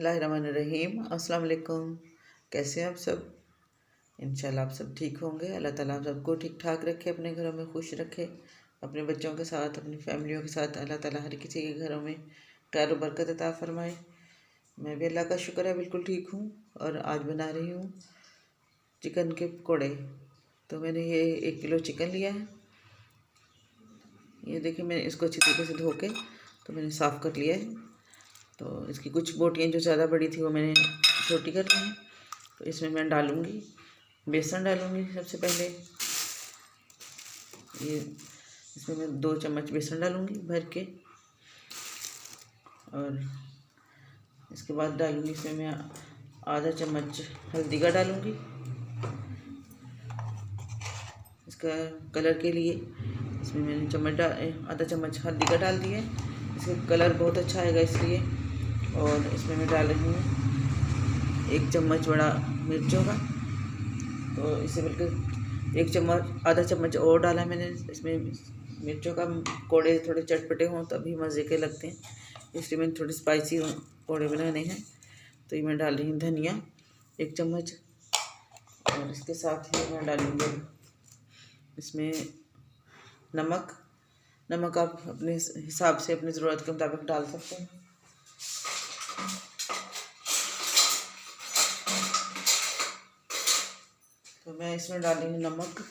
बिस्मिल्लाहिर्रहमानिर्रहीम। अस्सलाम वालेकुम। कैसे हैं आप सब? इंशाल्लाह आप सब ठीक होंगे। अल्लाह ताला आप सबको ठीक ठाक रखे, अपने घरों में खुश रखे, अपने बच्चों के साथ, अपनी फैमिलियों के साथ अल्लाह ताला हर किसी के घरों में खैर बरकत अता फरमाए। मैं भी अल्लाह का शुक्र है बिल्कुल ठीक हूँ। और आज बना रही हूँ चिकन के पकौड़े। तो मैंने ये 1 किलो चिकन लिया है। ये देखिए, मैंने इसको अच्छी तरीके से धो के तो मैंने साफ़ कर लिया है। तो इसकी कुछ बोटियाँ जो ज़्यादा बड़ी थी वो मैंने छोटी कर ली हैं। तो इसमें मैं डालूँगी बेसन, डालूँगी सबसे पहले। ये इसमें मैं 2 चम्मच बेसन डालूँगी भर के। और इसके बाद डालूँगी इसमें मैं आधा चम्मच हल्दी का डालूँगी, इसका कलर के लिए। इसमें मैंने आधा चम्मच हल्दी का डाल दिया है, इसका कलर बहुत अच्छा आएगा इसलिए। और इसमें मैं डाल रही हूँ 1 चम्मच बड़ा मिर्चों का। तो इसे बिल्कुल 1 चम्मच, आधा चम्मच और डाला मैंने। इसमें मिर्चों का पकौड़े थोड़े चटपटे हों तभी मज़े के लगते हैं, इसलिए मैंने थोड़ी स्पाइसी पकौड़े बनाने हैं। तो ये मैं डाल रही हूँ धनिया 1 चम्मच। और इसके साथ ही मैं डालूँगी इसमें नमक आप अपने हिसाब से, अपनी ज़रूरत के मुताबिक डाल सकते हैं। तो मैं इसमें डालूँगी नमक।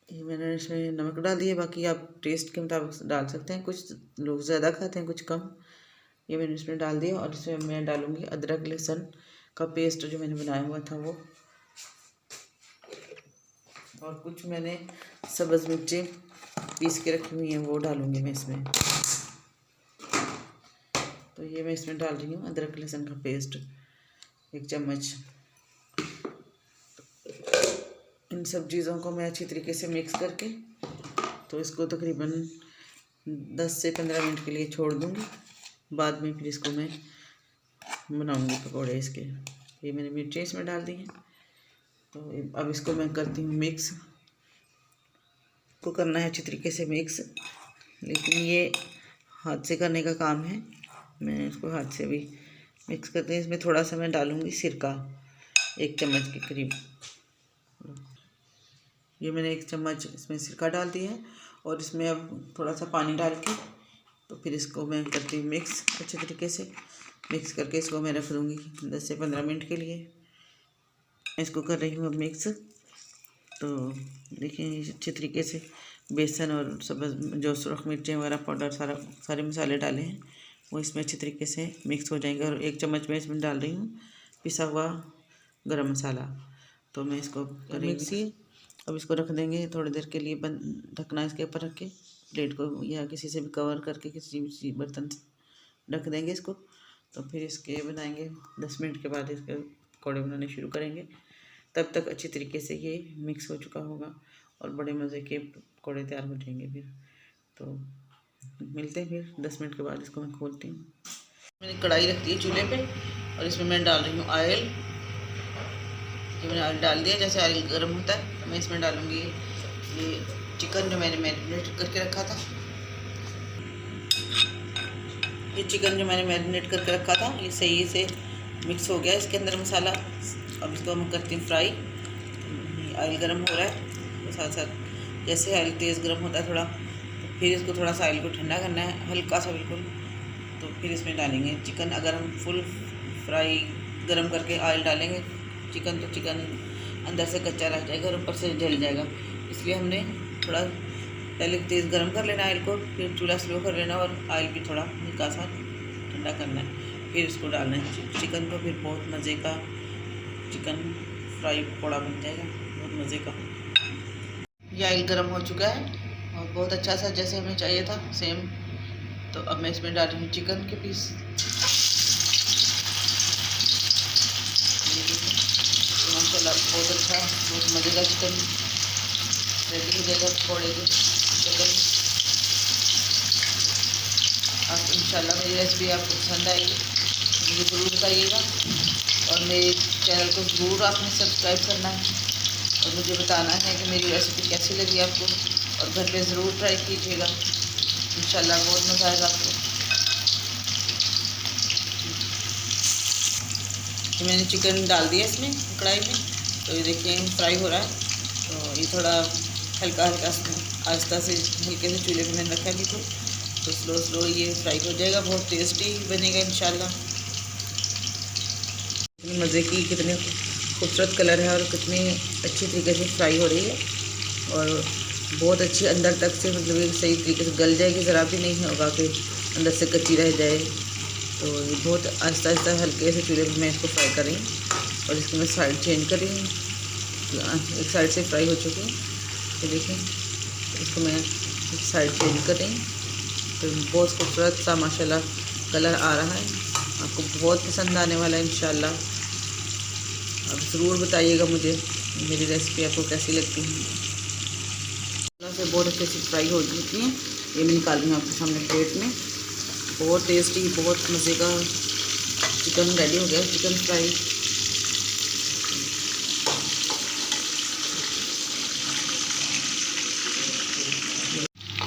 ये मैंने इसमें नमक डाल दिया, बाकी आप टेस्ट के मुताबिक डाल सकते हैं। कुछ लोग ज़्यादा खाते हैं, कुछ कम। ये मैंने इसमें डाल दिया। और इसमें मैं डालूँगी अदरक लहसुन का पेस्ट जो मैंने बनाया हुआ था वो। और कुछ मैंने सब्ज़ मिर्चें पीस के रखी हुई हैं वो डालूँगी मैं इसमें। तो ये मैं इसमें डाल रही हूँ अदरक लहसुन का पेस्ट 1 चम्मच। इन सब चीज़ों को मैं अच्छी तरीके से मिक्स करके तो इसको तकरीबन 10 से 15 मिनट के लिए छोड़ दूँगी। बाद में फिर इसको मैं बनाऊँगी पकौड़े इसके। ये मैंने मिर्चें इसमें डाल दी हैं। तो अब इसको मैं करती हूँ मिक्स। को करना है अच्छी तरीके से मिक्स, लेकिन ये हाथ से करने का काम है। मैं इसको हाथ से भी मिक्स करती हूँ। इसमें थोड़ा सा मैं डालूँगी सिरका 1 चम्मच के करीब। ये मैंने 1 चम्मच इसमें सिरका डाल दिया है। और इसमें अब थोड़ा सा पानी डाल के तो फिर इसको मैं करती हूँ मिक्स अच्छे तरीके से। मिक्स करके इसको मैं रख दूँगी 10 से 15 मिनट के लिए। इसको कर रही हूँ अब मिक्स। तो देखिए अच्छे तरीके से बेसन और सब जो सुरख मिर्चें वगैरह पाउडर सारे मसाले डाले हैं वो इसमें अच्छे तरीके से मिक्स हो जाएंगे। और 1 चम्मच मैं इसमें डाल रही हूँ पिसा हुआ गरम मसाला। तो मैं इसको मिक्सी अब इसको रख देंगे थोड़ी देर के लिए। ढकना इसके ऊपर रख के प्लेट को या किसी से भी कवर करके किसी बर्तन से ढक देंगे इसको। तो फिर इसके बनाएंगे 10 मिनट के बाद इसके पकौड़े बनाने शुरू करेंगे। तब तक अच्छी तरीके से ये मिक्स हो चुका होगा और बड़े मज़े के पकौड़े तैयार हो जाएंगे फिर। तो मिलते हैं फिर 10 मिनट के बाद। इसको मैं खोलती हूँ। मैंने कढ़ाई रख दी है चूल्हे पे और इसमें मैं डाल रही हूँ ऑयल। ये मैंने ऑयल डाल दिया। जैसे ऑयल गर्म होता है तो मैं इसमें डालूँगी ये चिकन जो मैंने मैरिनेट करके रखा था। ये चिकन जो मैंने मैरिनेट करके रखा था ये सही से मिक्स हो गया इसके अंदर मसाला। अब इसको मैं करती हूँ फ्राई। ऑयल गर्म हो रहा है तो साथ साथ जैसे ऑयल तेज़ गर्म होता है थोड़ा, तो फिर इसको थोड़ा सा ऑयल को ठंडा करना है हल्का सा बिल्कुल। तो फिर इसमें डालेंगे चिकन। अगर हम फुल फ्राई गर्म करके ऑयल डालेंगे चिकन तो चिकन अंदर से कच्चा रह जाएगा और ऊपर से जल जाएगा। इसलिए हमने थोड़ा पहले तेज़ गर्म कर लेना ऑयल को, फिर चूल्हा स्लो कर लेना और ऑयल भी थोड़ा हल्का सा ठंडा करना है, फिर इसको डालना है चिकन को। फिर बहुत मज़े का चिकन फ्राई पकौड़ा बन जाएगा, बहुत मज़े का। ये ऑयल गर्म हो चुका है और बहुत अच्छा सा जैसे हमें चाहिए था सेम। तो अब मैं इसमें डाल रही हूँ चिकन के पीस। तो माशाल्लाह बहुत अच्छा, बहुत मज़े का चिकन रेडी हो जाएगा पकौड़े के चिकन। आप इंशाल्लाह मेरी रेसिपी आपको पसंद आएगी, मुझे ज़रूर बताइएगा। और मेरे चैनल को ज़रूर आपने सब्सक्राइब करना है और मुझे बताना है कि मेरी रेसिपी कैसी लगी आपको। और घर पे ज़रूर ट्राई कीजिएगा, इंशाल्लाह बहुत मज़ा आएगा आपको। तो मैंने चिकन डाल दिया इसमें कढ़ाई में। तो ये देखिए फ्राई हो रहा है। तो ये थोड़ा हल्का हल्का आहिस्ता से हल्के से चूल्हे पे मैंने रखा है बिल्कुल। तो स्लो स्लो ये फ्राई हो जाएगा, बहुत टेस्टी बनेगा इंशाल्लाह। कितनी मज़े की, कितने खूबसूरत कलर है और कितनी अच्छी तरीके से फ्राई हो रही है और बहुत अच्छी अंदर तक से, मतलब ये सही तरीके से गल जाएगी, ज़रा भी नहीं होगा कि अंदर से कच्ची रह जाए। तो ये बहुत आहिस्ता आहिस्ता हल्के से चूल्हे पर मैं इसको फ्राई कर रही हूँ और इसको मैं साइड चेंज कर रही हूँ। एक साइड से फ्राई हो चुकी है, ये देखें। इसको मैं एक साइड चेंज कर रही हूँ। तो बहुत खूबसूरत सा माशाल्लाह कलर आ रहा है, आपको बहुत पसंद आने वाला है इंशाल्लाह। आप ज़रूर बताइएगा मुझे मेरी रेसिपी आपको कैसी लगती है। से बहुत अच्छे से फ्राई हो चुकी हैं, ये मैं निकाल रही हूँ आपके सामने प्लेट में। बहुत टेस्टी, बहुत मज़े का चिकन रेडी हो गया, चिकन फ्राई।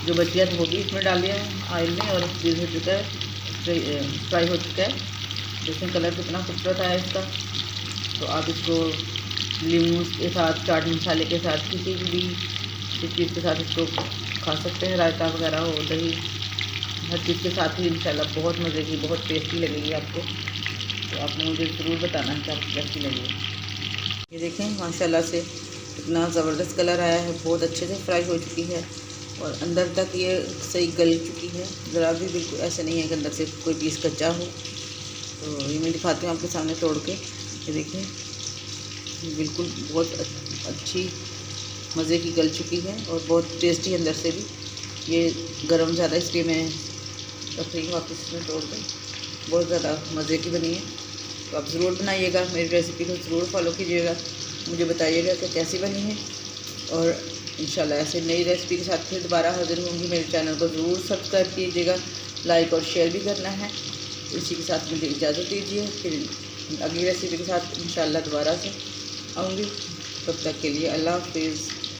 जो बचिया था वो भी इसमें डाल दिया ऑयल में और फ्रीज हो चुका है, फ्राई हो चुका है। इसमें कलर कितना खूबसूरत आया इसका। तो आप इसको नींबू के साथ, चाट मसाले के साथ, किसी भी चीज़ के साथ इसको खा सकते हैं। रायता वगैरह हो, दही, हर चीज़ के साथ ही इंशाल्लाह बहुत मज़े की, बहुत टेस्टी लगेगी आपको। तो आपने मुझे ज़रूर बताना है कि आपको कैसी लगी। ये देखें माशाल्लाह से इतना ज़बरदस्त कलर आया है, बहुत अच्छे से फ्राई हो चुकी है और अंदर तक ये सही गल चुकी है, ज़रा भी बिल्कुल ऐसे नहीं है कि अंदर से कोई पीस कच्चा हो। तो ये मैं दिखाती हूँ आपके सामने तोड़ के। ये देखें बिल्कुल बहुत अच्छी मज़े की गल चुकी है और बहुत टेस्टी अंदर से भी। ये गरम ज़्यादा इसलिए मैं रख रही हूँ, वापस इसमें तोड़ दें। बहुत ज़्यादा मज़े की बनी है। तो आप ज़रूर बनाइएगा, मेरी रेसिपी को ज़रूर फॉलो कीजिएगा, मुझे बताइएगा कि कैसी बनी है। और इंशाल्लाह ऐसे नई रेसिपी के साथ फिर दोबारा हाजिर होंगी। मेरे चैनल को ज़रूर सब्सक्राइब कीजिएगा, लाइक और शेयर भी करना है। इसी के साथ मुझे इजाज़त दीजिए, फिर अगली रेसिपी के साथ इंशाल्लाह दोबारा से आऊँगी। तब तक के लिए अल्लाह हाफिज़।